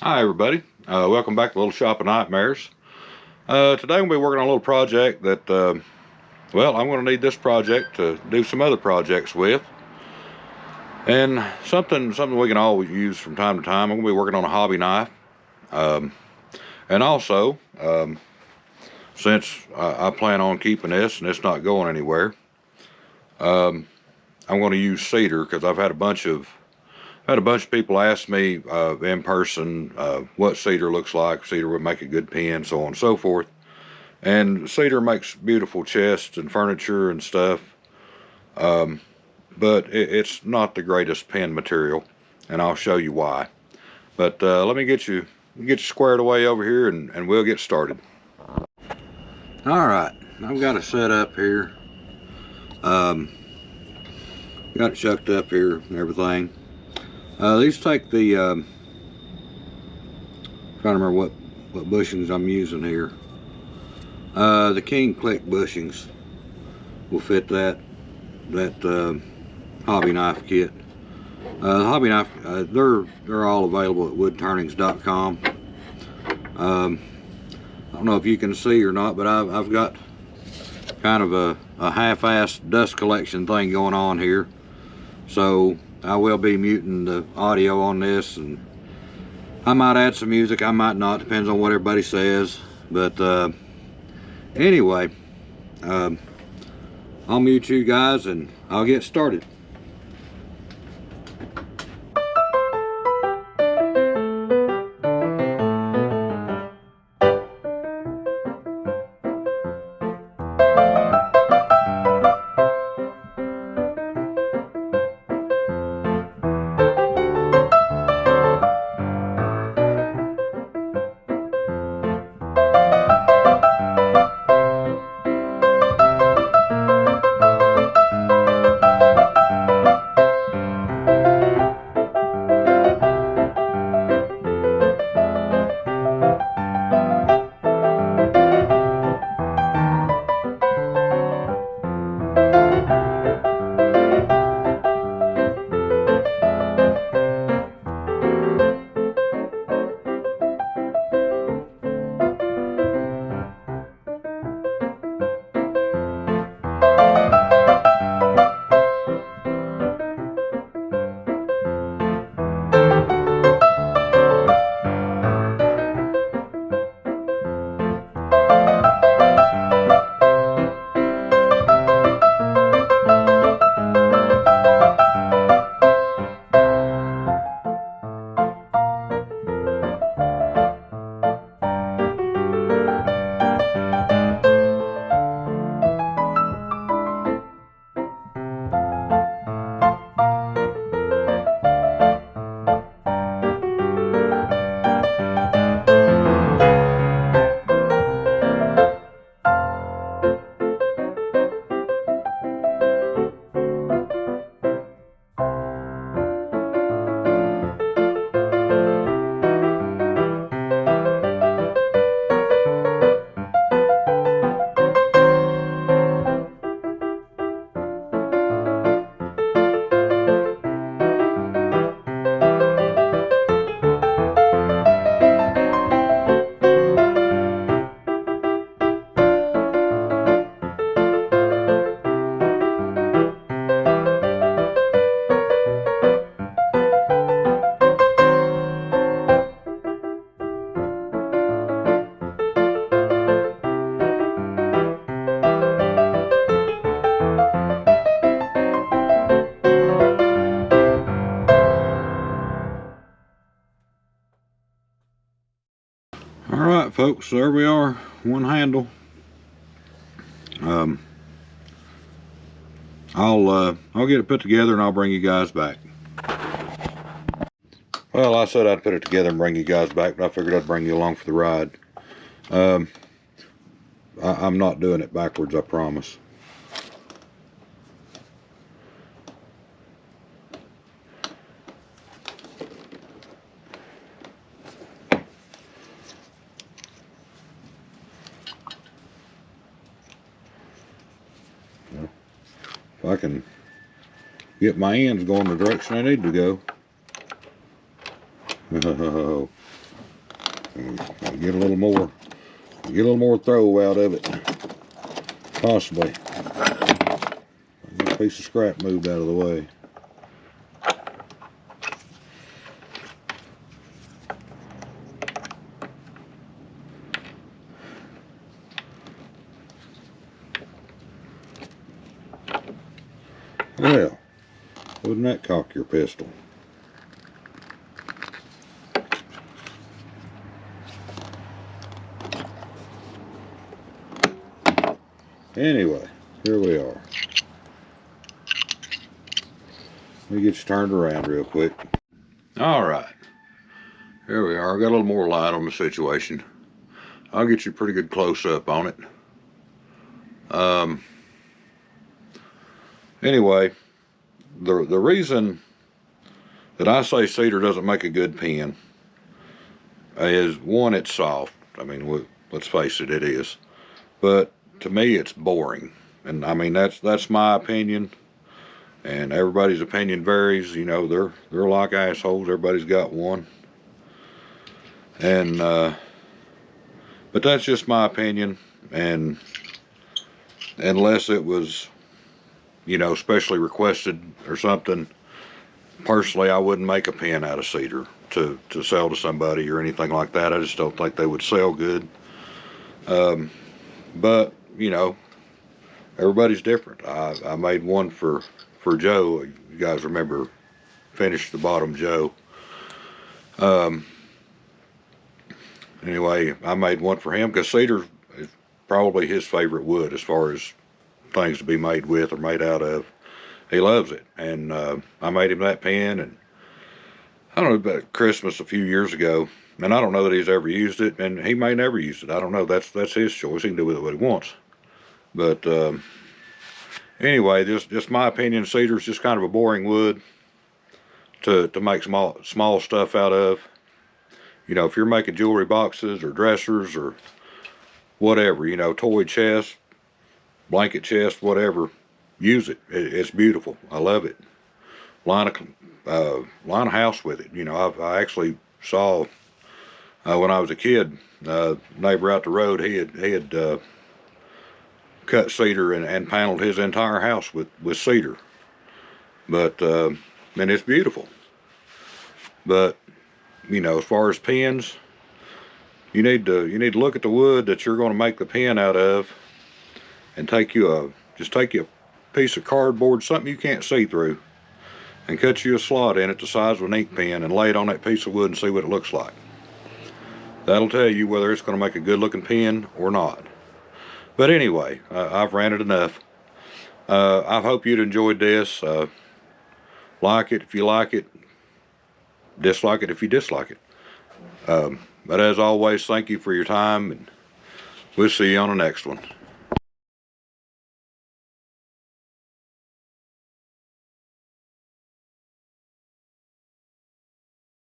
Hi everybody, welcome back to Little Shop of Nightmares. Today we'll be working on a little project that, well, I'm going to need this project to do some other projects with. And something we can always use from time to time. I'm going to be working on a hobby knife. And also, since I plan on keeping this and it's not going anywhere, I'm going to use cedar because I've had a bunch of people ask me in person what cedar looks like. Cedar would make a good pen, so on and so forth. And cedar makes beautiful chests and furniture and stuff, but it's not the greatest pen material, and I'll show you why. But let me get you squared away over here, and we'll get started. All right, I've got it set up here. Got it chucked up here and everything. These take the trying to remember what bushings I'm using here. The King Click bushings will fit that hobby knife kit. The hobby knife, they're all available at woodturnings.com. I don't know if you can see or not, but I've got kind of a half-assed dust collection thing going on here, so I will be muting the audio on this, and I might add some music, I might not, depends on what everybody says. But anyway, I'll mute you guys and I'll get started. Alright folks, so there we are, one handle. I'll get it put together and I'll bring you guys back. Well, I said I'd put it together and bring you guys back, but I figured I'd bring you along for the ride. I'm not doing it backwards, I promise. If I can get my ends going the direction I need to go. Get a little more throw out of it, possibly. Get a piece of scrap moved out of the way. Well, wouldn't that cock your pistol? Anyway, here we are. Let me get you turned around real quick. Alright, here we are. Got a little more light on the situation. I'll get you a pretty good close-up on it. Anyway, the reason that I say cedar doesn't make a good pen is, one, it's soft. I mean, let's face it, it is. But to me, it's boring. And I mean, that's my opinion. And everybody's opinion varies. You know, they're like assholes. Everybody's got one. And but that's just my opinion. And unless it was, you know, specially requested or something, personally, I wouldn't make a pen out of cedar to sell to somebody or anything like that. I just don't think they would sell good. But you know, everybody's different. I made one for Joe. You guys remember Finish the Bottom Joe. Anyway, I made one for him because cedar is probably his favorite wood as far as things to be made with or made out of. He loves it. And I made him that pen, and I don't know, about Christmas a few years ago, and I don't know that he's ever used it, and he may never use it. I don't know. That's his choice. He can do with it what he wants. But anyway, just my opinion, cedar's just kind of a boring wood to make small stuff out of. You know, if you're making jewelry boxes or dressers or whatever, you know, toy chest, blanket chest, whatever, use it. It's beautiful. I love it. Line a house with it. You know, I actually saw when I was a kid, neighbor out the road, he had cut cedar and paneled his entire house with cedar. But and it's beautiful. But you know, as far as pens, you need to look at the wood that you're going to make the pen out of, and take you a piece of cardboard, something you can't see through, and cut you a slot in it the size of an ink pen, and lay it on that piece of wood and see what it looks like. That'll tell you whether it's going to make a good looking pen or not. But anyway, I've ranted enough. I hope you'd enjoyed this. Like it if you like it. Dislike it if you dislike it. But as always, thank you for your time, and we'll see you on the next one.